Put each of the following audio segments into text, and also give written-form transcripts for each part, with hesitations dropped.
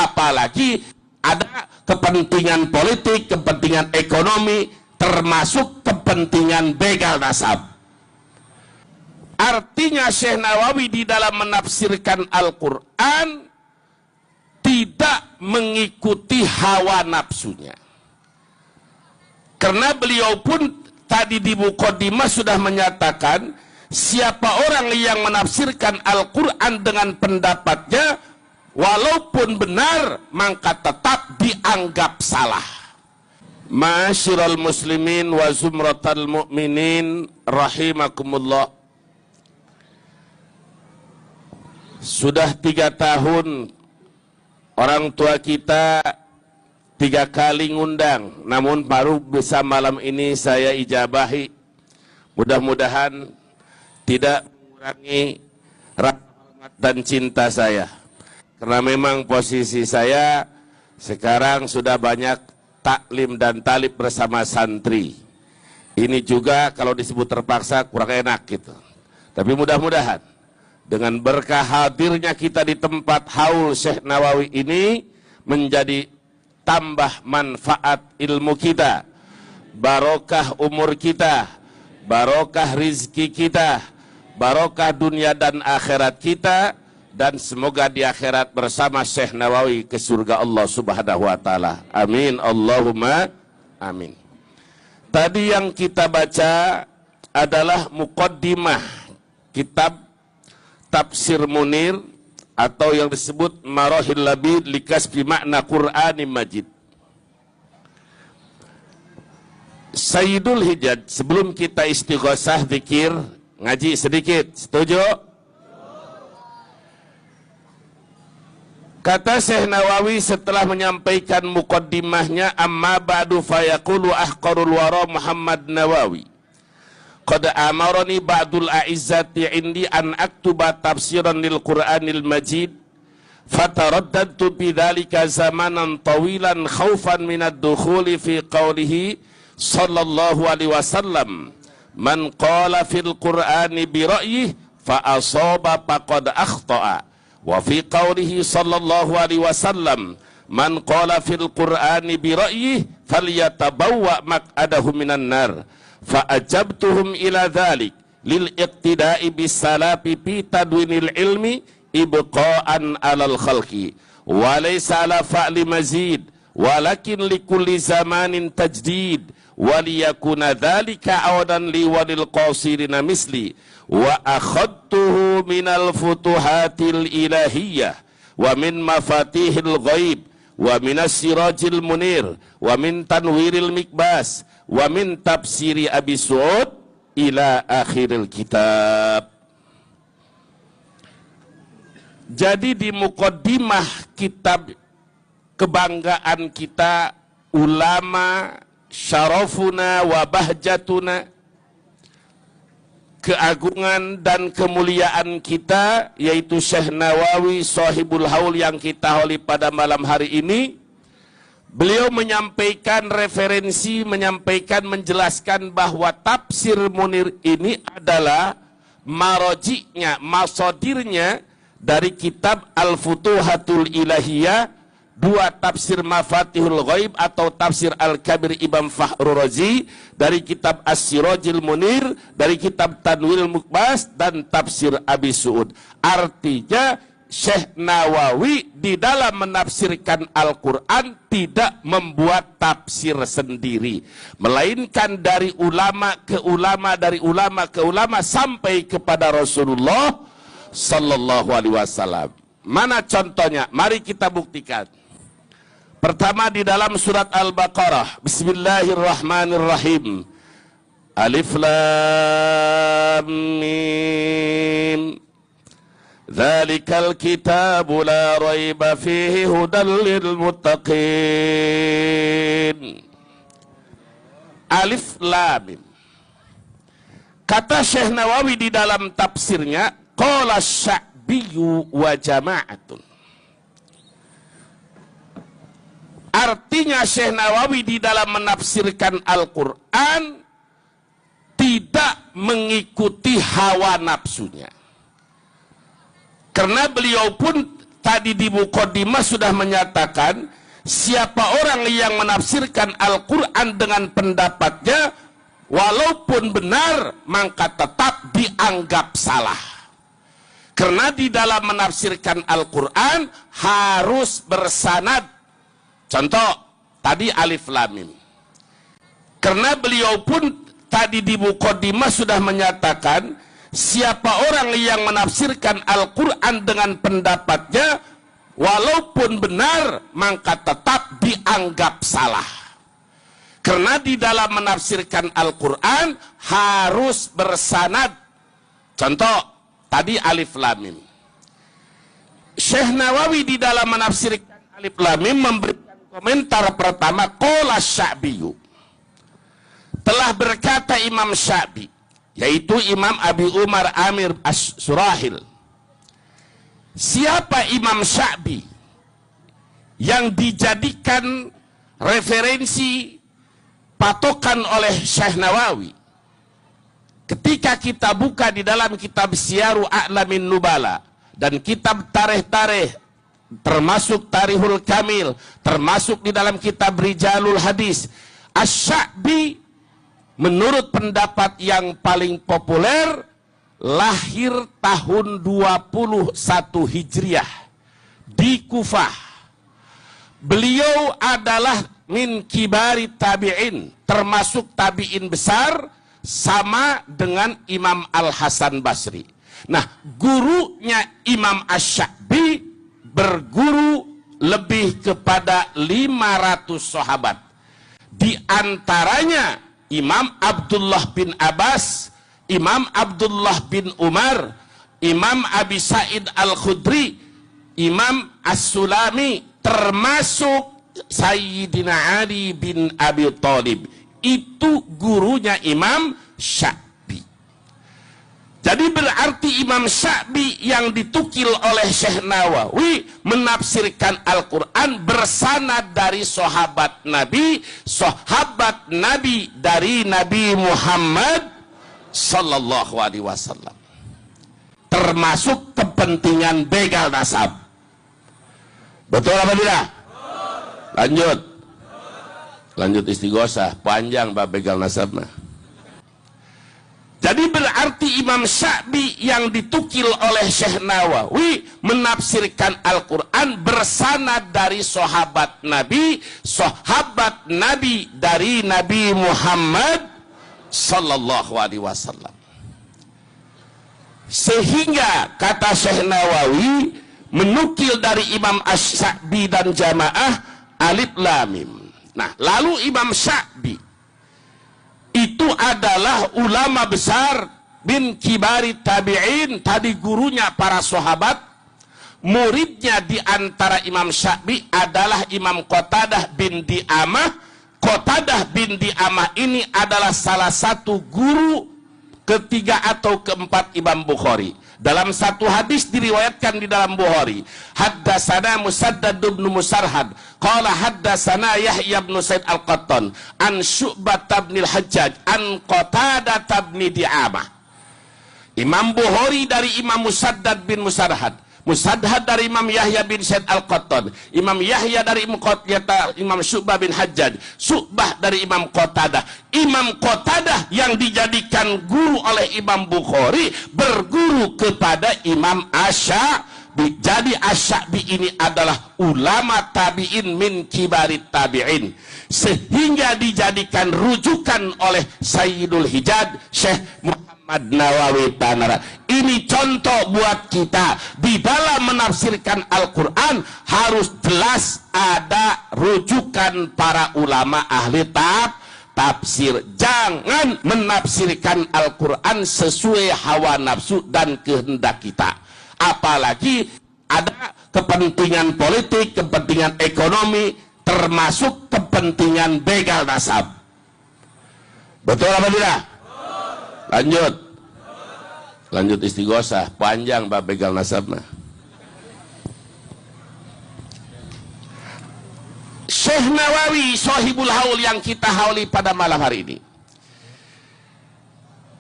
apalagi ada kepentingan politik, kepentingan ekonomi, termasuk kepentingan begal nasab. Artinya Syekh Nawawi di dalam menafsirkan Al-Quran tidak mengikuti hawa nafsunya. Karena beliau pun tadi di Muqaddimah sudah menyatakan, siapa orang yang menafsirkan Al-Quran dengan pendapatnya, walaupun benar, maka tetap dianggap salah. Ma'asyiral muslimin wa zumratal mu'minin rahimakumullah. Sudah 3 tahun orang tua kita 3 kali ngundang, namun baru bisa malam ini saya ijabahi. Mudah-mudahan tidak mengurangi rasa hormat dan cinta saya. Karena memang posisi saya sekarang sudah banyak taklim dan talib bersama santri. Ini juga kalau disebut terpaksa kurang enak gitu. Tapi mudah-mudahan dengan berkah hadirnya kita di tempat haul Syekh Nawawi ini menjadi tambah manfaat ilmu kita, barokah umur kita, barokah rizki kita, barokah dunia dan akhirat kita, dan semoga di akhirat bersama Syekh Nawawi ke surga Allah Subhanahu wa taala. Amin Allahumma amin. Tadi yang kita baca adalah muqaddimah kitab Tafsir Munir atau yang disebut Marahil Labid likasbi makna Qur'ani Majid. Sayyidul Hijad, sebelum kita istighosah zikir, ngaji sedikit, setuju? Kata Syekh Nawawi setelah menyampaikan muqaddimahnya, amma ba'du fayaqulu ahqarul wara Muhammad Nawawi qad amarani ba'dul a'izzati indi an aktuba tafsiran lil Qur'anil Majid fataraddadtu bidzalika zamanan tawilan khaufan minad dukhuli fi qawlihi sallallahu alaihi wasallam man qala fil Qur'ani bi ra'yihi fa asaba faqad akhta'a wa fi qawlihi sallallahu alaihi wasallam man qala fil Qur'ani bi ra'yihi falyatabawwa maq'adahu minan nar. Fa'ajabtuhum ila dhalik lil iqtida'i bis salafi fi tadwinil ilmi ibqa'an alal khalqi wa laysa ala fa'li mazid walakin likulli zamanin tajdid wa liyakuna dhalika awadan li walil qasirina misli wa akhadtuhu minal futuhatil ilahiyah wa min mafatihil ghaib wa minas sirajil munir wa min tanwiril mikbas wa min tafsiri Abi Su'ud ila akhiril kitab. Jadi di muqaddimah kitab kebanggaan kita, ulama, syarafuna wa bahjatuna, keagungan dan kemuliaan kita, yaitu Syekh Nawawi sahibul haul yang kita hauli pada malam hari ini. Beliau menyampaikan referensi, menjelaskan bahwa tafsir Munir ini adalah maroji'nya, masodirnya dari kitab Al-Futuhatul Ilahiyah, 2 tafsir Mafatihul Ghaib atau tafsir Al-Kabir Imam Fakhrur Razi, dari kitab As-Sirajil Munir, dari kitab Tanwirul Mukbas, dan tafsir Abi Su'ud. Artinya Syekh Nawawi di dalam menafsirkan Al-Quran tidak membuat tafsir sendiri, melainkan dari ulama ke ulama, dari ulama ke ulama sampai kepada Rasulullah Sallallahu Alaihi Wasallam. Mana contohnya? Mari kita buktikan. Pertama di dalam surat Al-Baqarah, Bismillahirrahmanirrahim. Alif Lam Mim. Dzalikal kitabu la raiba fihi hudal lil muttaqin. Alif Lam Mim. Kata Syekh Nawawi di dalam tafsirnya, qala sya'biyyu wa jama'atun. Artinya Syekh Nawawi di dalam menafsirkan Al-Quran tidak mengikuti hawa nafsunya. Karena beliau pun tadi di Muqaddimah sudah menyatakan, siapa orang yang menafsirkan Al-Quran dengan pendapatnya, walaupun benar, maka tetap dianggap salah. Karena di dalam menafsirkan Al-Quran harus bersanad. Contoh, tadi Alif Lam Mim. Karena beliau pun tadi di Muqaddimah sudah menyatakan, siapa orang yang menafsirkan Al-Quran dengan pendapatnya, walaupun benar, maka tetap dianggap salah. Karena di dalam menafsirkan Al-Quran harus bersanad. Contoh, tadi Alif Lam Mim. Syekh Nawawi di dalam menafsirkan Alif Lam Mim memberikan komentar pertama, qala Sya'biyu. Telah berkata Imam Sya'bi, yaitu Imam Abi Umar Amir As-Surahil. Siapa Imam Sya'bi yang dijadikan referensi patokan oleh Syekh Nawawi? Ketika kita buka di dalam kitab Syiaru A'lamin Nubala dan kitab tarikh-tarikh, termasuk Tarikhul Kamil, termasuk di dalam kitab Rijalul Hadis, Asy-Sya'bi menurut pendapat yang paling populer lahir tahun 21 Hijriah di Kufah. Beliau adalah min kibari tabi'in, termasuk tabi'in besar, sama dengan Imam Al-Hasan Basri. Nah, gurunya Imam Asy-Sya'bi berguru lebih kepada 500 sahabat. Di antaranya Imam Abdullah bin Abbas, Imam Abdullah bin Umar, Imam Abi Sa'id Al-Khudri, Imam As-Sulami, termasuk Sayyidina Ali bin Abi Thalib. Itu gurunya Imam Sya'bi. Jadi berarti Imam Sya'bi yang ditukil oleh Syekh Nawawi menafsirkan Al-Quran bersanad dari sahabat Nabi dari Nabi Muhammad Sallallahu Alaihi Wasallam, termasuk kepentingan begal nasab. Betul apa tidak? Lanjut istighosah, panjang bab begal nasab mah. Jadi berarti Imam Sya'bi yang ditukil oleh Syekh Nawawi menafsirkan Al-Quran bersanad dari sahabat Nabi dari Nabi Muhammad Sallallahu Alaihi Wasallam. Sehingga kata Syekh Nawawi menukil dari Imam Asy-Sya'bi dan jamaah Alif Lam Mim. Nah, lalu Imam Sya'bi itu adalah ulama besar bin kibari tabi'in, tadi gurunya para sahabat. Muridnya di antara Imam Sya'bi adalah Imam Qatadah bin Di'amah. Qatadah bin Di'amah ini adalah salah satu guru ketiga atau keempat Imam Bukhari. Dalam satu hadis diriwayatkan di dalam Bukhari, haddatsana Musaddad bin Musarhad qala haddatsana Yahya bin Sa'id Al-Qattan an Syu'bah bin Al-Hajjaj an Qatadah bin Di'amah. Imam Bukhari dari Imam Musaddad bin Musarhad, Musaddad dari Imam Yahya bin Sa'id Al-Qattan, Imam Yahya dari Imam Syu'bah bin Hajjaj, Syu'bah dari Imam Qatadah. Imam Qatadah yang dijadikan guru oleh Imam Bukhari berguru kepada Imam Asy-Sya'bi. Jadi Asy-Sya'bi ini adalah ulama tabi'in min kibarit tabi'in, sehingga dijadikan rujukan oleh Sayyidul Hijaz Syekh Muhammad Nawawi Tanara. Ini contoh buat kita di dalam menafsirkan Al-Quran harus jelas ada rujukan para ulama ahli tafsir. Jangan menafsirkan Al-Quran sesuai hawa nafsu dan kehendak kita. Apalagi ada kepentingan politik, kepentingan ekonomi, termasuk kepentingan begal nasab. Betul apa tidak? Lanjut istighosah, panjang bab begal nasab mah. Syekh Nawawi Shahibul Haul yang kita hauli pada malam hari ini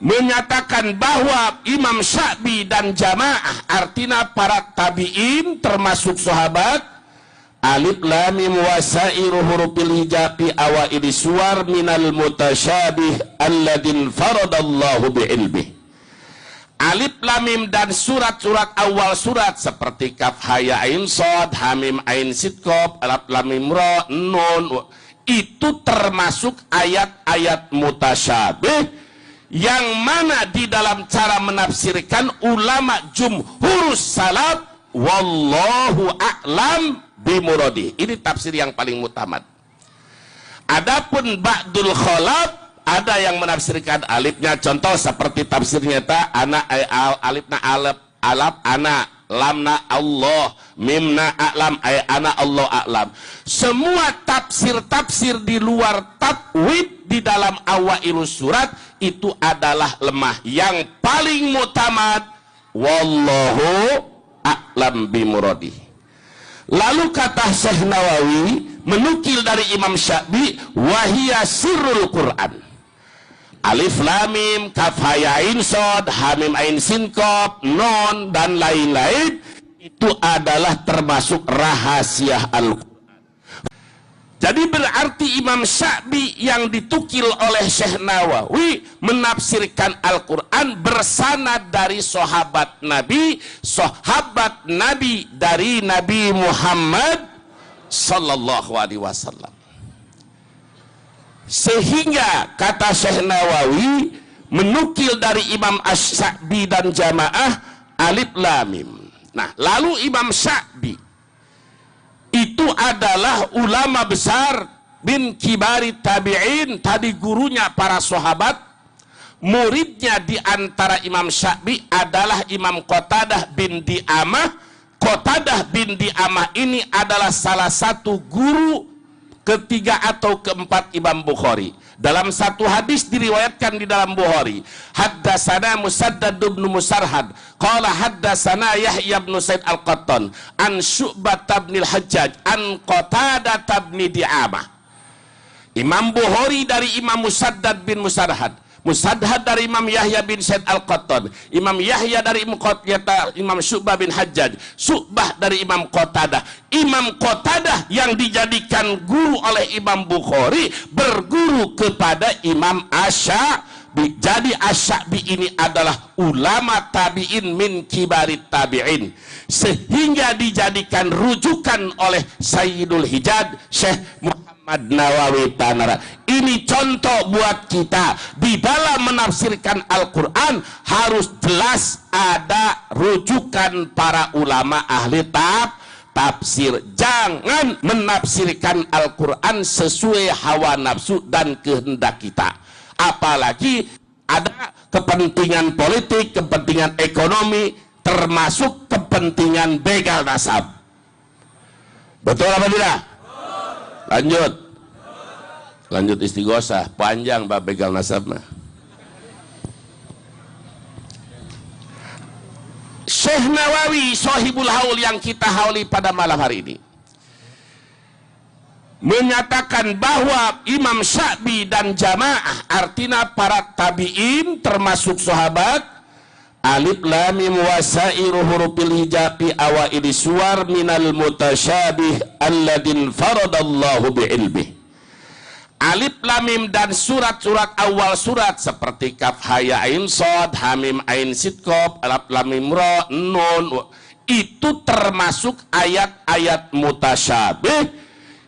menyatakan bahwa Imam Sya'bi dan jamaah, artinya para tabi'in termasuk sahabat, alif lam mim wasairu hurufil hijabi awaili suwar minal mutasyabih alladin faradallahu bi'ilbih. Alif lam mim dan surat-surat awal surat seperti kaf ha ya ain shad ha mim ain sin qaf alif lam mim ra nun, itu termasuk ayat-ayat mutasyabih yang mana di dalam cara menafsirkan ulama jumhurus salaf wallahu a'lam bimuradi. Ini tafsir yang paling mutamad. Adapun ba'dul khalaf, ada yang menafsirkan alifnya, contoh seperti tafsirnya ta ana alifna alaf ana, lamna Allah, mimna a'lam ana Allah a'lam. Semua tafsir-tafsir di luar takwid di dalam awailus surat itu adalah lemah. Yang paling mutamad wallahu a'lam bimuradi. Lalu kata Syekh Nawawi menukil dari Imam Sya'bi, wahia sirrul Quran. Alif lam mim kaf ha ya ain shad ha mim ain sin qaf nun dan lain-lain itu adalah termasuk rahasia Al-Quran. Jadi berarti Imam Sya'bi yang ditukil oleh Syekh Nawawi menafsirkan Al-Quran bersanad dari sahabat Nabi dari Nabi Muhammad sallallahu alaihi wasallam. Sehingga kata Syekh Nawawi menukil dari Imam Asy-Sya'bi dan jamaah alif lam mim. Nah, lalu Imam Sya'bi itu adalah ulama besar bin kibari tabi'in, tadi gurunya para sahabat. Muridnya di antara Imam Sya'bi adalah Imam Qatadah bin Di'amah. Qatadah bin Di'amah ini adalah salah satu guru ketiga atau keempat Imam Bukhari. Dalam satu hadis diriwayatkan di dalam Bukhari, haddatsana Musaddad bin Musarhad qala haddatsana Yahya bin Sa'id Al-Qattan an Syu'bah bin Al-Hajjaj an Qatadah bin Di'amah. Imam Bukhari dari Imam Musaddad bin Musarhad, Musaddad dari Imam Yahya bin Sa'id Al-Qattan, Imam Yahya dari Imam Syu'bah bin Hajjaj, Syu'bah dari Imam Qatadah. Imam Qatadah yang dijadikan guru oleh Imam Bukhari berguru kepada Imam Asy-Sya'bi. Jadi Asy-Sya'bi ini adalah ulama tabi'in min kibarit tabi'in, sehingga dijadikan rujukan oleh Sayyidul Hijaz Syekh Muhammad Nawawi Tanara. Ini contoh buat kita di dalam menafsirkan Al-Quran harus jelas ada rujukan para ulama ahli tafsir. Jangan menafsirkan Al-Quran sesuai hawa nafsu dan kehendak kita. Apalagi ada kepentingan politik, kepentingan ekonomi, termasuk kepentingan begal nasab. Betul apa tidak? Lanjut istighosah, panjang bab begal nasab mah. Syekh Nawawi sahibul haul yang kita hauli pada malam hari ini menyatakan bahwa Imam Sya'bi dan jamaah, artinya para tabi'in termasuk sahabat, alif lam mim wasairu hurufil hijabi awaili suwar minal mutasyabih alladin faradallahu bi'ilbih. Alif lam mim dan surat-surat awal surat seperti kaf ha ya ain shad ha mim ain sin qaf alif lam mim ra nun, itu termasuk ayat-ayat mutasyabih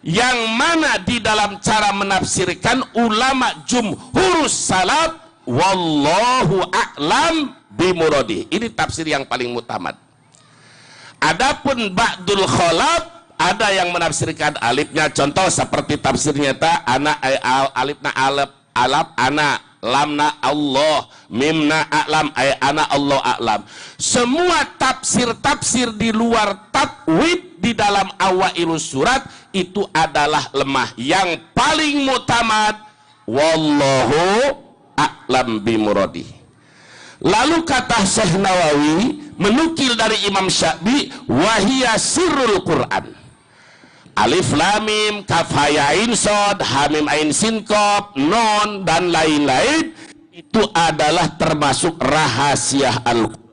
yang mana di dalam cara menafsirkan ulama jumhurus salaf wallahu a'lam bimuradi. Ini tafsir yang paling mutamad. Adapun ba'dul khalaf, ada yang menafsirkan alifnya, contoh seperti tafsirnya ta ana alifna alaf ana, lamna Allah, mimna a'lam ana Allah a'lam. Semua tafsir-tafsir di luar takwid di dalam awailus surat itu adalah lemah. Yang paling mutamad wallahu a'lam bimuradi. Lalu kata Syekh Nawawi menukil dari Imam Sya'bi, wahia sirrul Quran. Alif lam mim kaf ha ya ain shad ha mim ain sin qaf nun dan lain-lain itu adalah termasuk rahasia Al-Quran.